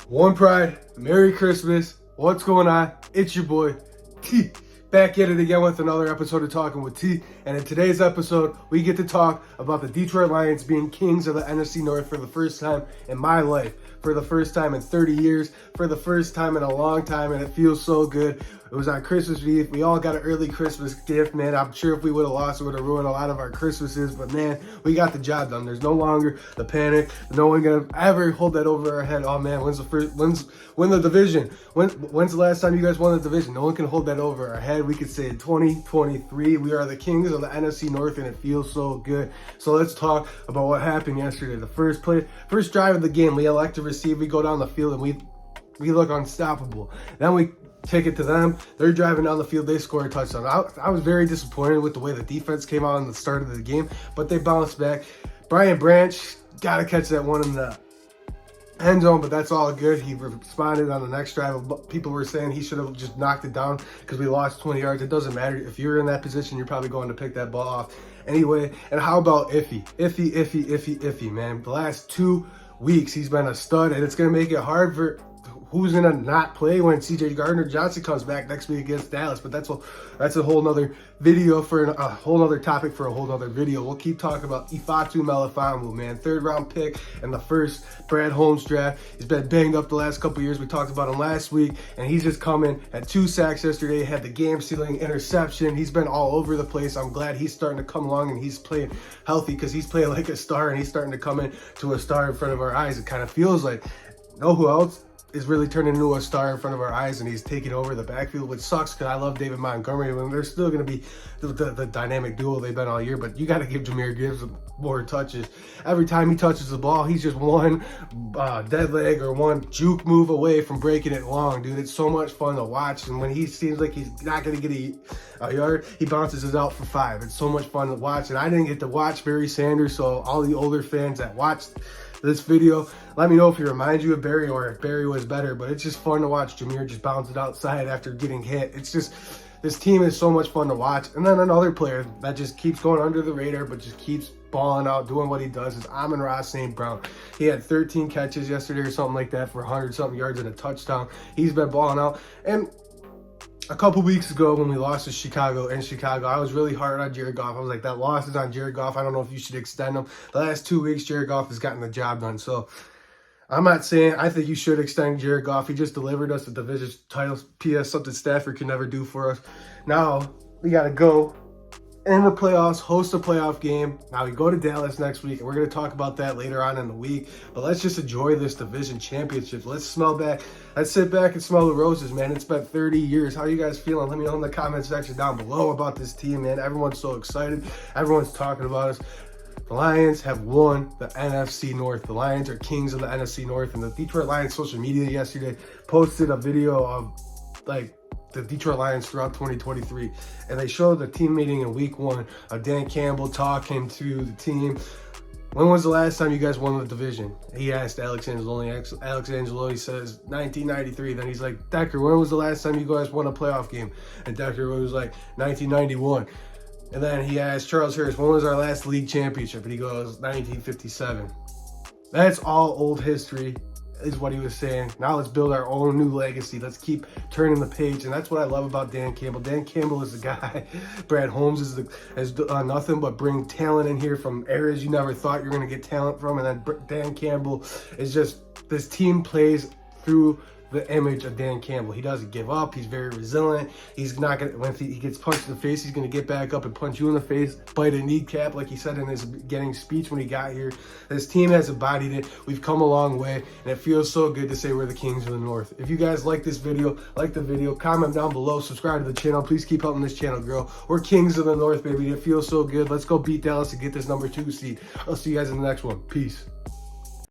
One Pride, Merry Christmas. What's going on? It's your boy T. Back at it again with another episode of Talking with T. And in today's episode, we get to talk about the Detroit Lions being kings of the NFC North for the first time in my life, for the first time in 30 years, for the first time in a long time, and it feels so good. It was on Christmas Eve. We all got an early Christmas gift, man. I'm sure if we would have lost, it would have ruined a lot of our Christmases. But man, we got the job done. There's no longer the panic. No one gonna ever hold that over our head. Oh man, win the division? When's the last time you guys won the division? No one can hold that over our head. We could say in 2023, we are the kings of the NFC North, and it feels so good. So let's talk about what happened yesterday. The first drive of the game, we elect to receive. We go down the field and we look unstoppable. Then we take it to them. They're driving down the field. They score a touchdown. I was very disappointed with the way the defense came out in the start of the game, but they bounced back. Brian Branch got to catch that one in the end zone, but that's all good. He responded on the next drive. People were saying he should have just knocked it down because we lost 20 yards. It doesn't matter. If you're in that position, you're probably going to pick that ball off anyway. And how about Iffy, man? The last 2 weeks, he's been a stud, and it's going to make it hard for who's going to not play when CJ Gardner-Johnson comes back next week against Dallas. But that's a whole nother video for a whole nother topic for a whole nother video. We'll keep talking about Ifeatu Melifonwu, man. 3rd round pick in the first Brad Holmes draft. He's been banged up the last couple years. We talked about him last week, and he's just coming. Had 2 sacks yesterday, had the game-sealing interception. He's been all over the place. I'm glad he's starting to come along and he's playing healthy because he's playing like a star, and he's starting to come in to a star in front of our eyes. It kind of feels like, know who else is really turning into a star in front of our eyes, and he's taking over the backfield, which sucks because I love David Montgomery, and they're still going to be the dynamic duo they've been all year, but you got to give Jahmyr Gibbs more touches. Every time he touches the ball, he's just one dead leg or one juke move away from breaking it long, dude. It's so much fun to watch, and when he seems like he's not going to get a yard, he bounces it out for 5. It's so much fun to watch, and I didn't get to watch Barry Sanders, so all the older fans that watched this video, let me know if he reminds you of Barry or if Barry was better. But it's just fun to watch Jahmyr just bounce it outside after getting hit. It's just, this team is so much fun to watch. And then another player that just keeps going under the radar but just keeps balling out, doing what he does, is Amon-Ra St. Brown. He had 13 catches yesterday or something like that for 100-something yards and a touchdown. He's been balling out. And a couple weeks ago when we lost to Chicago, I was really hard on Jared Goff. I was like, that loss is on Jared Goff. I don't know if you should extend him. The last 2 weeks, Jared Goff has gotten the job done. So I'm not saying I think you should extend Jared Goff. He just delivered us the division title. P.S. something Stafford can never do for us. Now we got to go in the playoffs, host a playoff game. Now we go to Dallas next week, and we're going to talk about that later on in the week. But let's just enjoy this division championship. Let's sit back and smell the roses, man. It's been 30 years. How are you guys feeling? Let me know in the comment section down below about this team, man. Everyone's so excited. Everyone's talking about us. The Lions have won the NFC North. The Lions are kings of the NFC North. And the Detroit Lions social media yesterday posted a video of the Detroit Lions throughout 2023, and they showed the team meeting in week 1 of Dan Campbell talking to the team. When was the last time you guys won the division? He asked Alex Angeloni. Alex Angeloni says 1993. Then he's like, Decker, when was the last time you guys won a playoff game? And Decker was like, 1991. And then he asked Charles Harris, when was our last league championship? And he goes, 1957. That's all old history, is what he was saying. Now let's build our own new legacy. Let's keep turning the page, and that's what I love about Dan Campbell. Dan Campbell is the guy. Brad Holmes has done nothing but bring talent in here from areas you never thought you were going to get talent from, and then Dan Campbell is just, this team plays through the image of Dan Campbell. He doesn't give up. He's very resilient. He's not going to, when he gets punched in the face, he's going to get back up and punch you in the face, bite a kneecap, like he said in his beginning speech when he got here. This team has embodied it. We've come a long way, and it feels so good to say we're the kings of the North. If you guys like this video, like the video, comment down below, subscribe to the channel. Please keep helping this channel grow. We're kings of the North, baby. It feels so good. Let's go beat Dallas and get this number 2 seed. I'll see you guys in the next one. Peace.